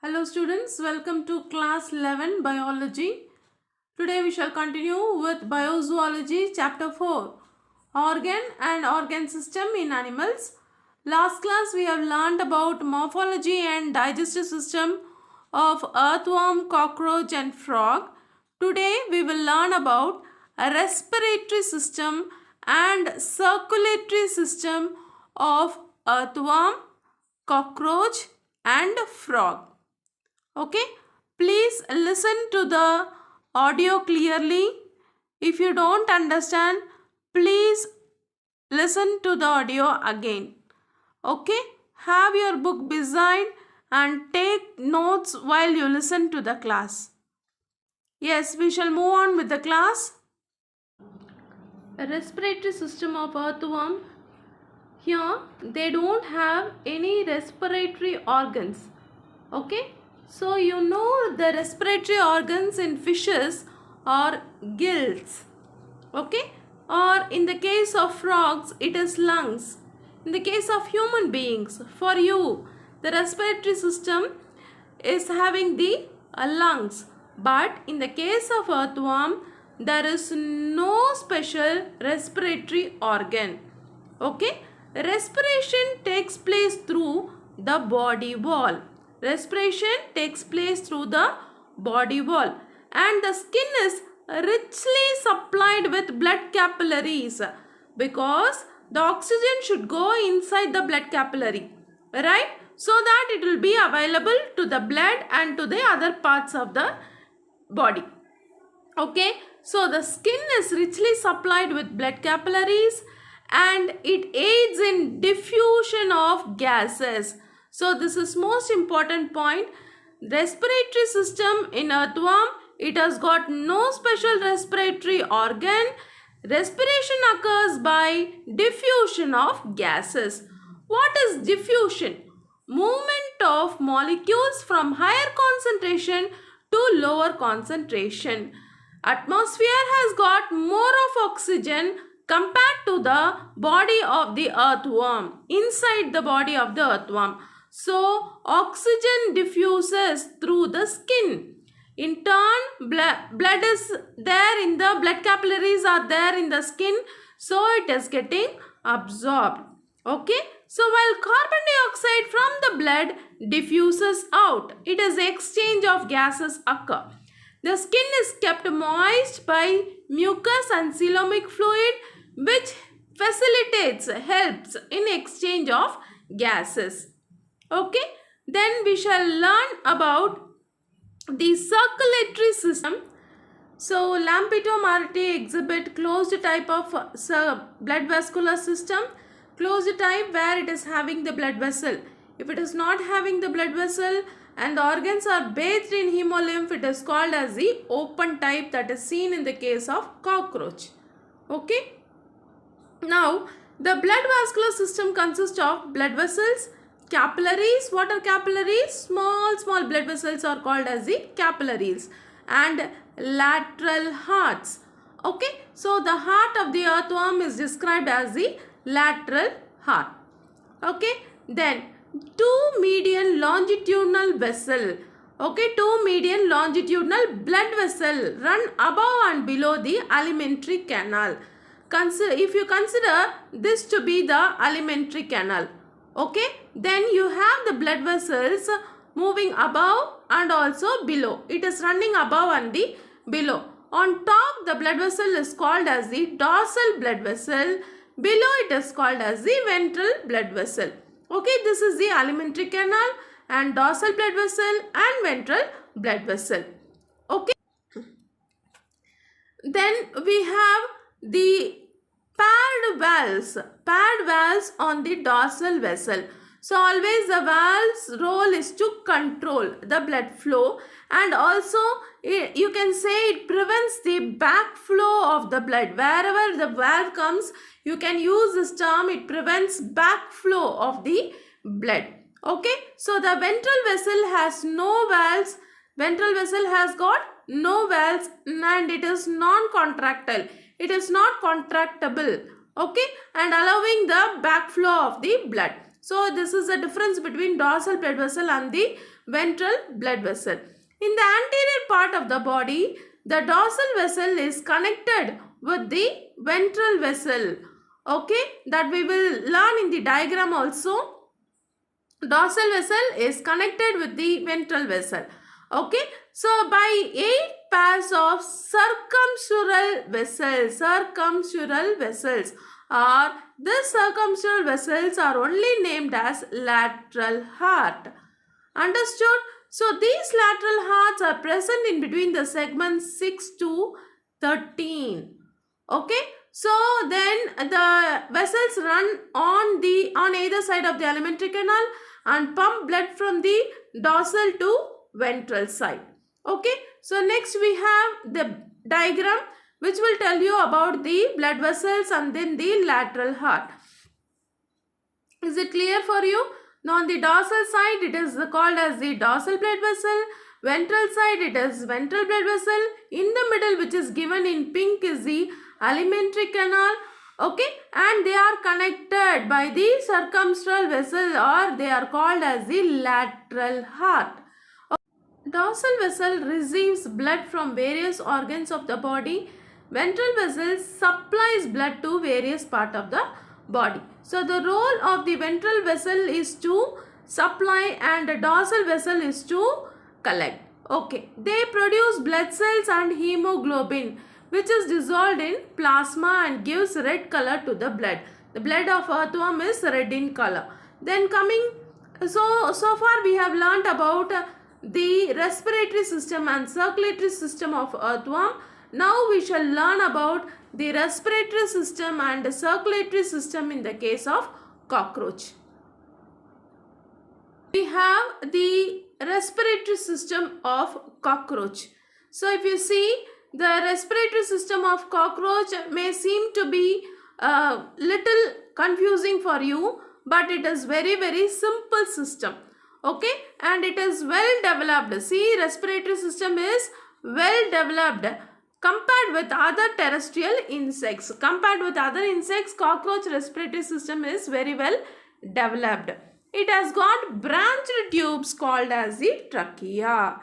Hello students, welcome to class 11 biology. Today we shall continue with biozoology chapter 4, organ and organ system in animals. Last class we have learned about morphology and digestive system of earthworm, cockroach and frog. Today we will learn about a respiratory system and circulatory system of earthworm, cockroach and frog. Okay, please listen to the audio clearly. If you don't understand, please listen to the audio again. Okay, have your book beside and take notes while you listen to the class. Yes, we shall move on with the class. A respiratory system of earthworm. Here they don't have any respiratory organs. Okay, so you know the respiratory organs in fishes are gills. Okay, or in the case of frogs it is lungs. In the case of human beings, for you the respiratory system is having the lungs, but in the case of earthworm there is no special respiratory organ. Okay, respiration takes place through the body wall. Respiration takes place through the body wall, and the skin is richly supplied with blood capillaries because the oxygen should go inside the blood capillary, right? So that it will be available to the blood and to the other parts of the body. Okay, so the skin is richly supplied with blood capillaries and it aids in diffusion of gases. So this is most important point. Respiratory system in earthworm, it has got no special respiratory organ. Respiration occurs by diffusion of gases. What is diffusion? Movement of molecules from higher concentration to lower concentration. Atmosphere has got more of oxygen compared to the body of the earthworm, inside the body of the earthworm. So, oxygen diffuses through the skin. In turn, blood is there in the blood capillaries are there in the skin. So, it is getting absorbed. Okay. So, while carbon dioxide from the blood diffuses out, it is exchange of gases occur. The skin is kept moist by mucus and coelomic fluid, which helps in exchange of gases. Okay, then we shall learn about the circulatory system. So, Lampito Marti exhibit closed type of blood vascular system. Closed type where it is having the blood vessel. If it is not having the blood vessel and the organs are bathed in hemolymph, it is called as the open type, that is seen in the case of cockroach. Okay. Now, the blood vascular system consists of blood vessels, capillaries. What are capillaries? Small blood vessels are called as the capillaries, and lateral hearts. Okay, so the heart of the earthworm is described as the lateral heart. Okay, then two median longitudinal vessel. Okay, two median longitudinal blood vessel run above and below the alimentary canal. If you consider this to be the alimentary canal, okay, then you have the blood vessels moving above and also below. It is running above and the below. On top, the blood vessel is called as the dorsal blood vessel. Below, it is called as the ventral blood vessel. Okay, this is the alimentary canal and dorsal blood vessel and ventral blood vessel. Okay. Then we have the paired valves on the dorsal vessel. So always the valve's role is to control the blood flow, and also you can say it prevents the backflow of the blood. Wherever the valve comes, you can use this term, it prevents backflow of the blood. Okay, so the ventral vessel has no valves. Ventral vessel has got no valves and it is non-contractile. It is not contractable. Okay, and allowing the backflow of the blood. So this is the difference between dorsal blood vessel and the ventral blood vessel. In the anterior part of the body, the dorsal vessel is connected with the ventral vessel. Okay, that we will learn in the diagram also. Dorsal vessel is connected with the ventral vessel. Okay, so by 8 pairs of circumflural vessels or these circumflural vessels are only named as lateral heart. Understood? So these lateral hearts are present in between the segments 6 to 13. Okay, so then the vessels run on either side of the alimentary canal and pump blood from the dorsal to ventral side. Okay, so next we have the diagram which will tell you about the blood vessels and then the lateral heart. Is it clear for you? Now on the dorsal side it is called as the dorsal blood vessel. Ventral side it is ventral blood vessel. In the middle, which is given in pink, is the alimentary canal. Okay, and they are connected by the circumflural vessel or they are called as the lateral heart. Dorsal vessel receives blood from various organs of the body. Ventral vessel supplies blood to various parts of the body. So the role of the ventral vessel is to supply and the dorsal vessel is to collect. Okay, they produce blood cells and hemoglobin, which is dissolved in plasma and gives red color to the blood. The blood of earthworm is red in color. Then coming, so far we have learnt about the respiratory system and circulatory system of earthworm. Now we shall learn about the respiratory system and the circulatory system in the case of cockroach. We have the respiratory system of cockroach. So if you see, the respiratory system of cockroach may seem to be little confusing for you, but it is very simple system. Okay, and it is well developed. See, respiratory system is well developed compared with other terrestrial insects. Compared with other insects, cockroach respiratory system is very well developed. It has got branched tubes called as the trachea.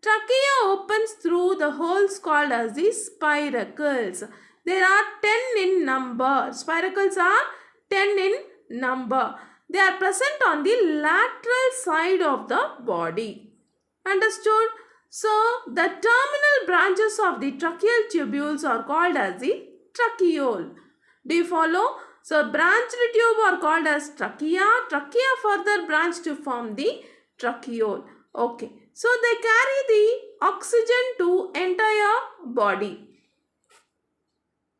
Trachea opens through the holes called as the spiracles. There are 10 in number. Spiracles are 10 in number. They are present on the lateral side of the body. Understood? So, the terminal branches of the tracheal tubules are called as the tracheole. Do you follow? So, branched tube are called as trachea. Trachea further branch to form the tracheole. Okay. So, they carry the oxygen to entire body.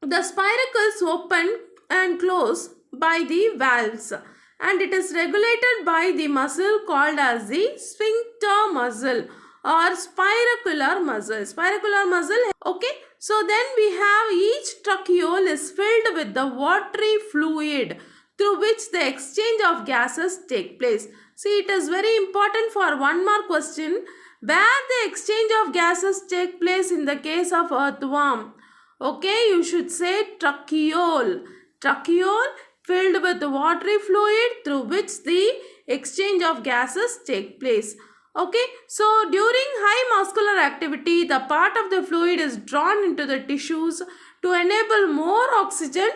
The spiracles open and close by the valves, and it is regulated by the muscle called as the sphincter muscle or spiracular muscle. Spiracular muscle. Okay. So then we have each tracheole is filled with the watery fluid through which the exchange of gases take place. See, it is very important for one more question where the exchange of gases take place in the case of earthworm. Okay, you should say tracheole. Tracheole filled with the watery fluid through which the exchange of gases take place. Okay, so during high muscular activity, the part of the fluid is drawn into the tissues to enable more oxygen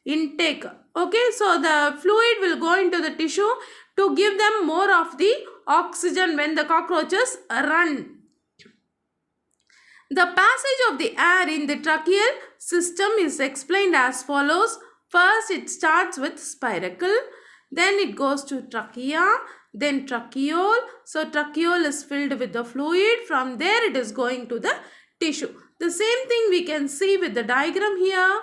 intake. Okay, so the fluid will go into the tissue to give them more of the oxygen when the cockroaches run. The passage of the air in the tracheal system is explained as follows. First, it starts with spiracle, then it goes to trachea, then tracheole. So, tracheole is filled with the fluid. From there, it is going to the tissue. The same thing we can see with the diagram here.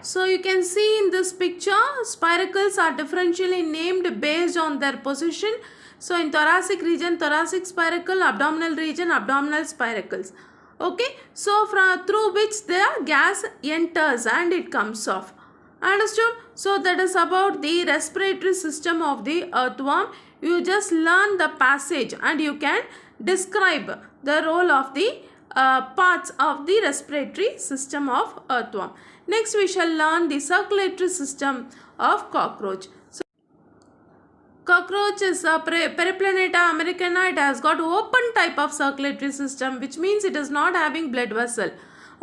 So, you can see in this picture, spiracles are differentially named based on their position. So, in thoracic region, thoracic spiracle, abdominal region, abdominal spiracles. Okay, so through which the gas enters and it comes off. Understood? So that is about the respiratory system of the earthworm. You just learn the passage and you can describe the role of the parts of the respiratory system of earthworm. Next we shall learn the circulatory system of cockroach. cockroach is a Periplaneta americana. It has got open type of circulatory system, which means it is not having blood vessel.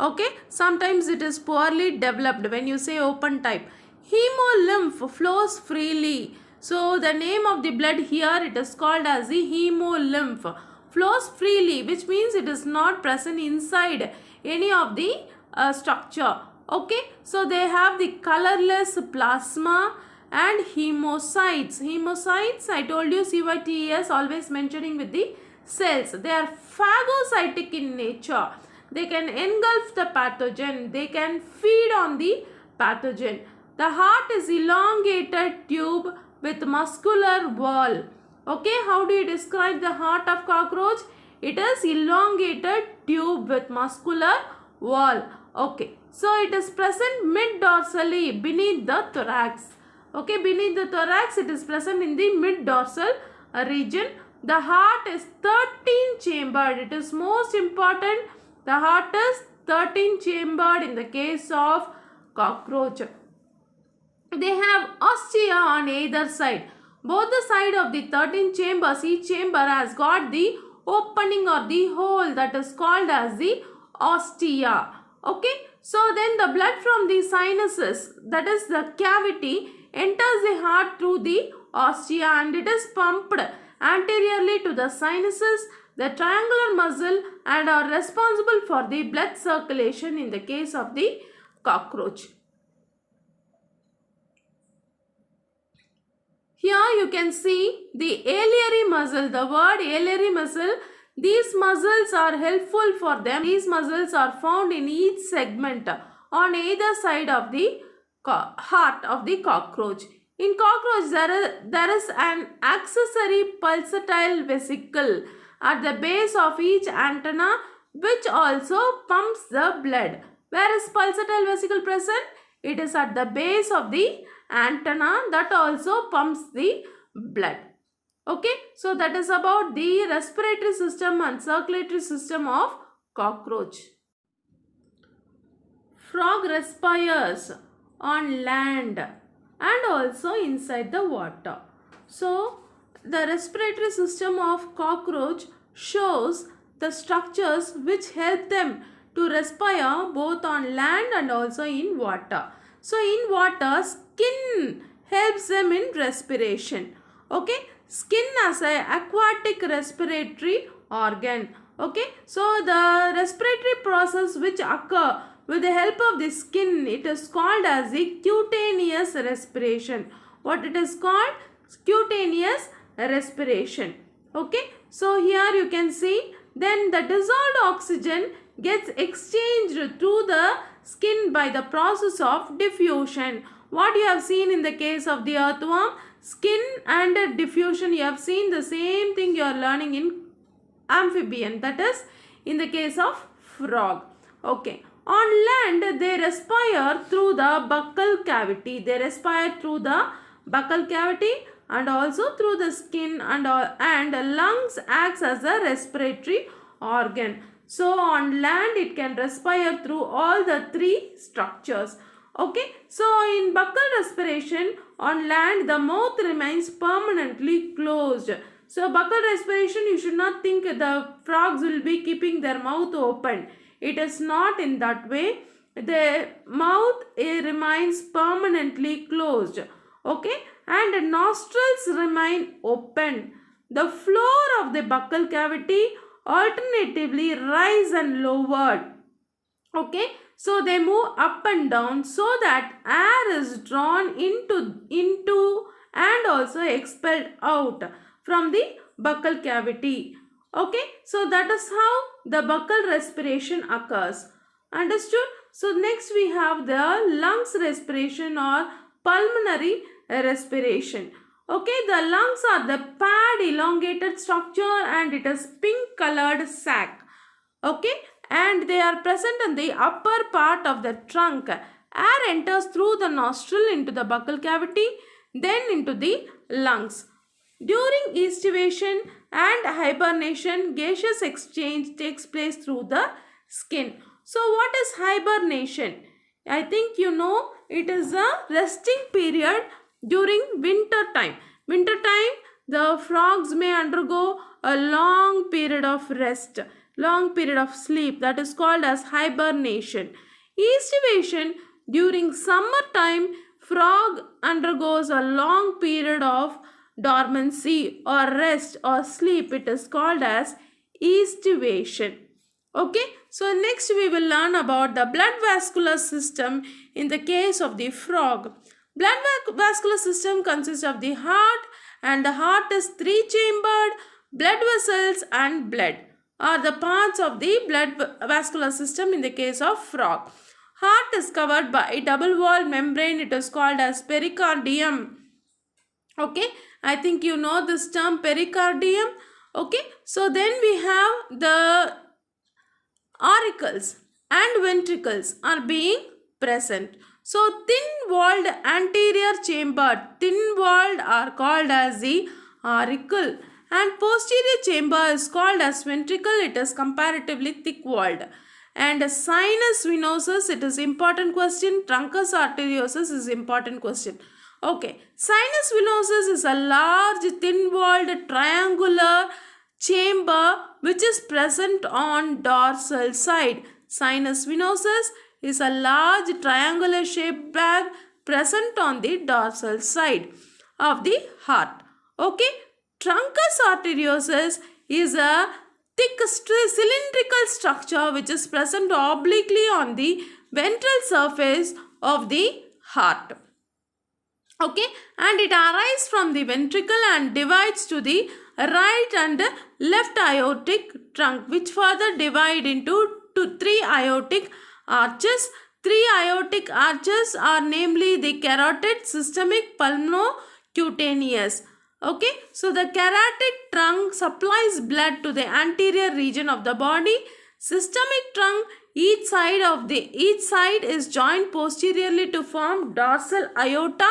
Okay, sometimes it is poorly developed when you say open type. Hemolymph flows freely. So the name of the blood here, it is called as the hemolymph. Flows freely, which means it is not present inside any of the structure. Okay, so they have the colorless plasma and hemocytes. Hemocytes, I told you CYTES always mentioning with the cells. They are phagocytic in nature. They can engulf the pathogen. They can feed on the pathogen. The heart is elongated tube with muscular wall. Okay, how do you describe the heart of cockroach? It is elongated tube with muscular wall. Okay, so it is present mid-dorsally beneath the thorax. Okay, beneath the thorax it is present in the mid-dorsal region. The heart is 13 chambered. It is most important. The heart is 13 chambered in the case of cockroach. They have ostia on either side. Both the side of the 13 chambers, each chamber has got the opening or the hole that is called as the ostia. Okay, so then the blood from the sinuses, that is the cavity, enters the heart through the ostia and it is pumped anteriorly to the sinuses, the triangular muscle, and are responsible for the blood circulation in the case of the cockroach. Here you can see the aliary muscle, the word aliary muscle. These muscles are helpful for them. These muscles are found in each segment on either side of the heart of the cockroach. In cockroach, there is an accessory pulsatile vesicle at the base of each antenna which also pumps the blood. Where is pulsatile vesicle present? It is at the base of the antenna that also pumps the blood. Okay, so that is about the respiratory system and circulatory system of cockroach. Frog respires on land and also inside the water. So the respiratory system of cockroach shows the structures which help them to respire both on land and also in water. So in water, skin helps them in respiration. Okay, skin as an aquatic respiratory organ. Okay, so the respiratory process which occur with the help of the skin, it is called as the cutaneous respiration. What it is called? Cutaneous respiration. Okay, so here you can see then the dissolved oxygen gets exchanged through the skin by the process of diffusion. What you have seen in the case of the earthworm, skin and diffusion, you have seen the same thing you are learning in amphibian, that is in the case of frog. Okay, on land they respire through the buccal cavity. They respire through the buccal cavity and also through the skin, and lungs acts as a respiratory organ. So on land it can respire through all the three structures. Okay, so in buccal respiration on land the mouth remains permanently closed. So buccal respiration, you should not think the frogs will be keeping their mouth open. It is not in that way. The mouth remains permanently closed. Okay, and nostrils remain open. The floor of the buccal cavity alternatively rise and lowered. Okay, so they move up and down so that air is drawn into and also expelled out from the buccal cavity. Okay, so that is how the buccal respiration occurs. Understood? So next we have the lungs respiration or pulmonary respiration. Okay, the lungs are the pad elongated structure and it is pink colored sac. Okay, and they are present in the upper part of the trunk. Air enters through the nostril into the buccal cavity, then into the lungs. During estivation and hibernation, gaseous exchange takes place through the skin. So what is hibernation? I think you know it is a resting period during winter time. Winter time, the frogs may undergo a long period of rest, long period of sleep, that is called as hibernation. Estivation, during summertime, frog undergoes a long period of dormancy or rest or sleep. It is called as estivation. Okay, so next we will learn about the blood vascular system in the case of the frog. Blood vascular system consists of the heart, and the heart is three-chambered. Blood vessels and blood are the parts of the blood vascular system in the case of frog. Heart is covered by a double-walled membrane. It is called as pericardium. Okay, I think you know this term, pericardium. Okay, so then we have the auricles and ventricles are being present. So thin-walled anterior chamber, thin-walled are called as the auricle, and posterior chamber is called as ventricle. It is comparatively thick-walled. And sinus venosus, it is important question. Truncus arteriosus is important question. Okay, sinus venosus is a large thin-walled triangular chamber which is present on dorsal side. Sinus venosus is a large triangular shaped bag present on the dorsal side of the heart. Okay, truncus arteriosus is a thick cylindrical structure which is present obliquely on the ventral surface of the heart. Okay, and it arises from the ventricle and divides to the right and left aortic trunk, which further divide into three aortic arches. Three aortic arches are namely the carotid, systemic, pulmonocutaneous. Okay, so the carotid trunk supplies blood to the anterior region of the body. Systemic trunk, each side is joined posteriorly to form dorsal aorta,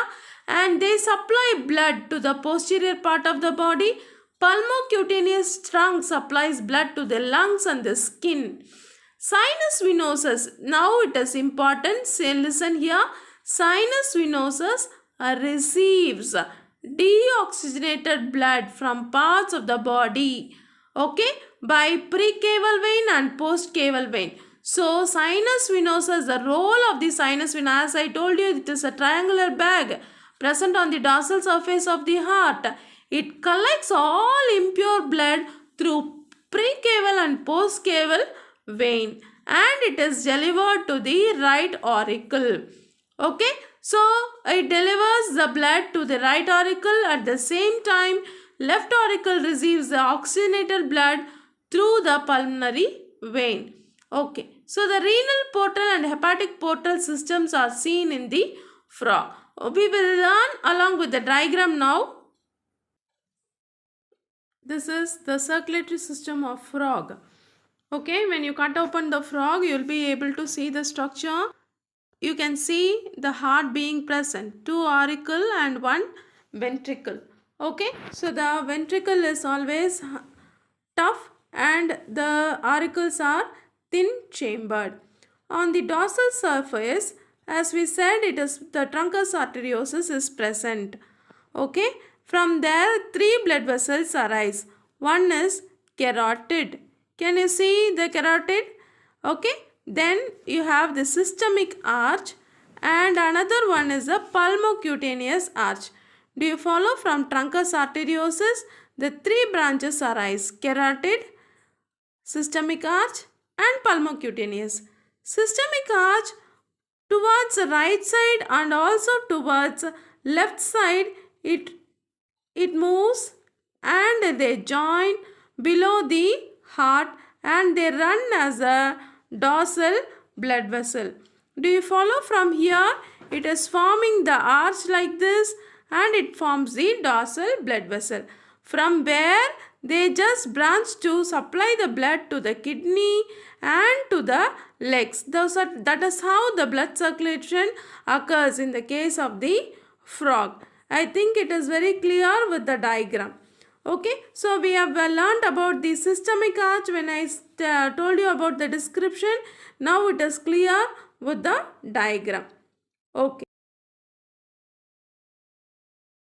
and they supply blood to the posterior part of the body. Pulmocutaneous trunk supplies blood to the lungs and the skin. Sinus venosus, now it is important, say listen here. Sinus venosus receives deoxygenated blood from parts of the body, okay, by precaval vein and postcaval vein. So sinus venosus, the role of the sinus vein, as I told you, it is a triangular bag present on the dorsal surface of the heart. It collects all impure blood through precaval and postcaval vein, and it is delivered to the right auricle. Okay, so it delivers the blood to the right auricle. At the same time, left auricle receives the oxygenated blood through the pulmonary vein. Okay, so the renal portal and hepatic portal systems are seen in the frog. We will learn along with the diagram now. This is the circulatory system of frog. Okay, when you cut open the frog, you will be able to see the structure. You can see the heart being present, two auricle and one ventricle. Okay, so the ventricle is always tough and the auricles are thin chambered. On the dorsal surface, as we said, it is the truncus arteriosus is present. Okay, from there three blood vessels arise. One is carotid. Can you see the carotid? Okay, then you have the systemic arch and another one is the pulmocutaneous arch. Do you follow? From truncus arteriosus, the three branches arise: carotid, systemic arch and pulmocutaneous. Systemic arch towards the right side and also towards left side, it moves and they join below the heart and they run as a dorsal blood vessel. Do you follow? From here it is forming the arch like this and it forms the dorsal blood vessel, from where they just branch to supply the blood to the kidney and to the legs. That is how the blood circulation occurs in the case of the frog. I think it is very clear with the diagram. Okay, so we have learned about the systemic arch when I told you about the description. Now it is clear with the diagram. Okay.